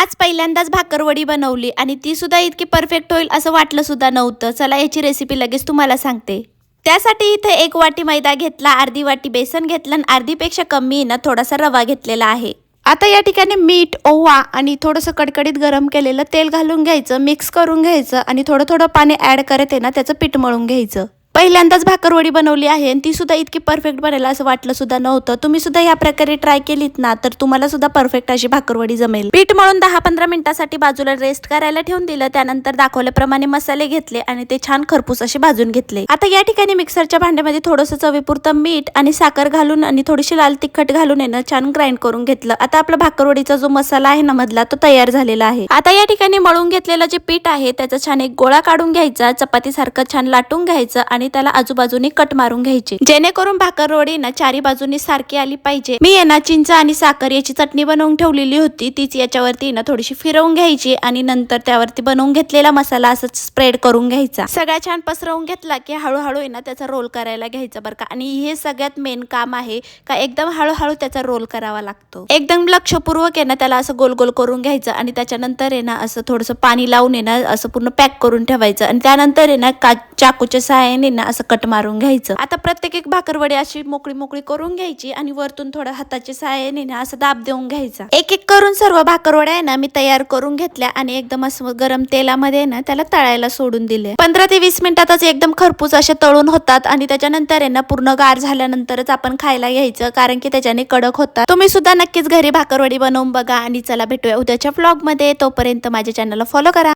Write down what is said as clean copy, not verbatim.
आज पहिल्यांदाच भाकरवडी बनवली आणि ती सुद्धा इतकी परफेक्ट होईल असं वाटलं सुद्धा नव्हतं. चला याची रेसिपी लगेच तुम्हाला सांगते. त्यासाठी इथे 1 वाटी मैदा घेतला, अर्धी वाटी बेसन घेतलं आणि अर्धीपेक्षा कमी ना थोडासा रवा घेतलेला आहे. आता या ठिकाणी मीठ, ओवा आणि थोडंसं कडकडीत गरम केलेलं तेल घालून घ्यायचं, मिक्स करून घ्यायचं आणि थोडं थोडं पाणी ऍड करत आहे ना त्याचं पीठ मळून घ्यायचं. पहिल्यांदाच भाकरवडी बनवली आहे आणि ती सुद्धा इतकी परफेक्ट बनेल असं वाटलं सुद्धा नव्हतं. तुम्ही सुद्धा या प्रकारे ट्राय केलीत ना तर तुम्हाला सुद्धा परफेक्ट अशी भाकरवडी जमेल. पीठ मळून 10-15 मिनिटांसाठी बाजूला रेस्ट करायला ठेवून दिलं. त्यानंतर दाखवल्याप्रमाणे मसाले घेतले आणि ते छान खरपूस असे भाजून घेतले. आता या ठिकाणी मिक्सरच्या भांड्यामध्ये थोडंसं चवीपुरतं मीठ आणि साखर घालून आणि थोडीशी लाल तिखट घालून आहे ना छान ग्राइंड करून घेतलं. आता आपला भाकरवडीचा जो मसाला आहे ना मधला तो तयार झालेला आहे. आता या ठिकाणी मळून घेतलेलं जे पीठ आहे त्याचा छान एक गोळा काढून घ्यायचा, चपातीसारखं छान लाटून घ्यायचं आणि त्याला आजूबाजूनी कट मारून घ्यायचे, जेणेकरून भाकरवडी ना चारी बाजूनी सारखी आली पाहिजे. मी आहे ना चिंच आणि साखर याची चटणी बनवून ठेवलेली होती, तीच याच्यावरती ना थोडीशी फिरवून घ्यायची आणि नंतर त्यावरती बनवून घेतलेला मसाला असंच स्प्रेड करून घ्यायचा. सगळ्या छान पसरवून घेतला की हळूहळू आहे ना त्याचा रोल करायला घ्यायचा बरं का. आणि हे सगळ्यात मेन काम आहे का एकदम हळूहळू त्याचा रोल करावा लागतो. एकदम लक्षपूर्वक आहे ना त्याला असं गोल गोल करून घ्यायचं आणि त्याच्यानंतर आहे ना असं थोडंसं पाणी लावून आहे ना असं पूर्ण पॅक करून ठेवायचं आणि त्यानंतर आहे ना चाकूच्या सहाय्याने ना असं कट मारून घ्यायचं. आता प्रत्येक एक भाकरवडी अशी मोकळी मोकळी करून घ्यायची आणि वरतून थोडं हाताच्या सहाय्याने ना असं दाब देऊन घ्यायचा. एक एक करून सर्व भाकरवड्या आहे ना मी तयार करून घेतल्या आणि एकदम असं गरम तेलामध्ये ना त्याला तळायला सोडून दिले. 15 ते 20 मिनिटातच एकदम खरपूस असे तळून होतात आणि त्याच्यानंतर आहे ना पूर्ण गार झाल्यानंतरच आपण खायला घ्यायचं, कारण की त्याच्याने कडक होतात. तुम्ही सुद्धा नक्कीच घरी भाकरवडी बनवून बघा आणि चला भेटूया उद्याच्या व्लॉग मध्ये. तोपर्यंत माझ्या चॅनलला फॉलो करा.